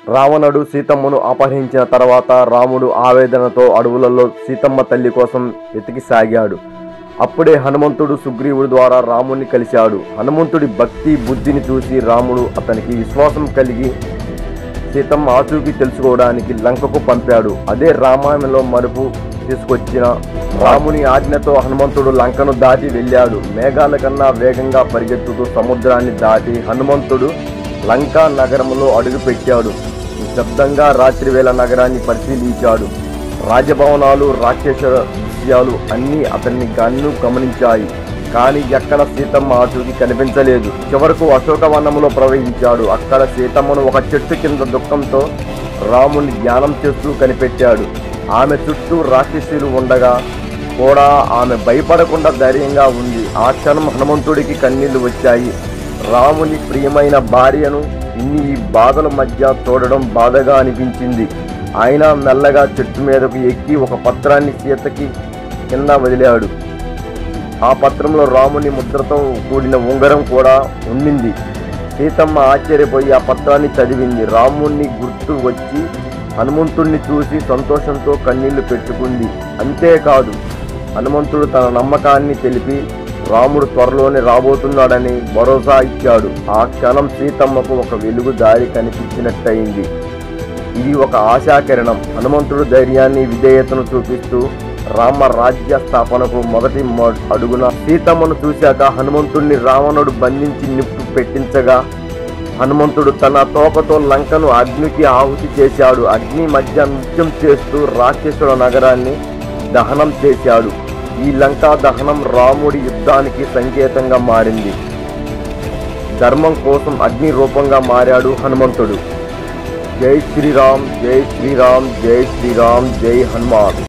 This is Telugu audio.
రావణుడు సీతమ్మను అపహరించిన తర్వాత రాముడు ఆవేదనతో అడవులలో సీతమ్మ తల్లి కోసం వెతికిసాగాడు. అప్పుడే హనుమంతుడు సుగ్రీవుడి ద్వారా రాముడిని కలిశాడు. హనుమంతుడి భక్తి బుద్ధిని చూసి రాముడు అతనికి విశ్వాసం కలిగి సీతమ్మ ఆచూకీ తెలుసుకోవడానికి లంకకు పంపాడు. అదే రామాయణంలో మరుపు తీసుకొచ్చిన రాముని ఆజ్ఞతో హనుమంతుడు లంకను దాటి వెళ్ళాడు. మేఘాల కన్నా వేగంగా పరిగెత్తుతూ సముద్రాన్ని దాటి హనుమంతుడు లంకా నగరంలో అడుగుపెట్టాడు. నిశ్శబ్దంగా రాత్రివేళ నగరాన్ని పరిశీలించాడు. రాజభవనాలు, రాక్షస దృశ్యాలు అన్నీ అతన్ని గమనించాయి. కానీ ఎక్కడ సీతమ్మ ఆచూకీ కనిపించలేదు. చివరకు అశోకవనంలో ప్రవహించాడు. అక్కడ సీతమ్మను ఒక చెట్టు కింద దుఃఖంతో రాముని ధ్యానం చేస్తూ కనిపెట్టాడు. ఆమె చుట్టూ రాక్షసులు ఉండగా కూడా ఆమె భయపడకుండా ధైర్యంగా ఉంది. ఆ క్షణం హనుమంతుడికి కన్నీళ్లు వచ్చాయి. రాముని ప్రియమైన భార్యను ఈ బాధల మధ్య చూడడం బాధగా అనిపించింది. ఆయన మెల్లగా చెట్టు మీదకు ఎక్కి ఒక పత్రాన్ని సీతకి కింద వదిలాడు. ఆ పత్రంలో రాముని ముద్రతో కూడిన ఉంగరం కూడా ఉండింది. సీతమ్మ ఆశ్చర్యపోయి ఆ పత్రాన్ని చదివింది. రాముణ్ణి గుర్తు వచ్చి హనుమంతుడిని చూసి సంతోషంతో కన్నీళ్లు పెట్టుకుంది. అంతేకాదు, హనుమంతుడు తన నమ్మకాన్ని తెలిపి రాముడు త్వరలోనే రాబోతున్నాడని భరోసా ఇచ్చాడు. ఆ క్షణం సీతమ్మకు ఒక వెలుగు దారి కనిపించినట్టయింది. ఇది ఒక ఆశాకిరణం. హనుమంతుడు ధైర్యాన్ని, విధేయతను చూపిస్తూ రామ రాజ్య స్థాపనకు మొదటి అడుగున సీతమ్మను చూశాక హనుమంతుడిని రావణుడు బంధించి నిప్పు పెట్టించగా హనుమంతుడు తన తోకతో లంకను అగ్నికి ఆహుతి చేశాడు. అగ్ని మధ్య నృత్యం చేస్తూ రాక్షసుల నగరాన్ని దహనం చేశాడు. ఈ లంకా దహనం రాముడి యుద్ధానికి సంకేతంగా మారింది. ధర్మం కోసం అగ్ని రూపంగా మారాడు హనుమంతుడు. జై శ్రీరామ్, జై శ్రీరామ్, జై శ్రీరామ్, జై హనుమాన్.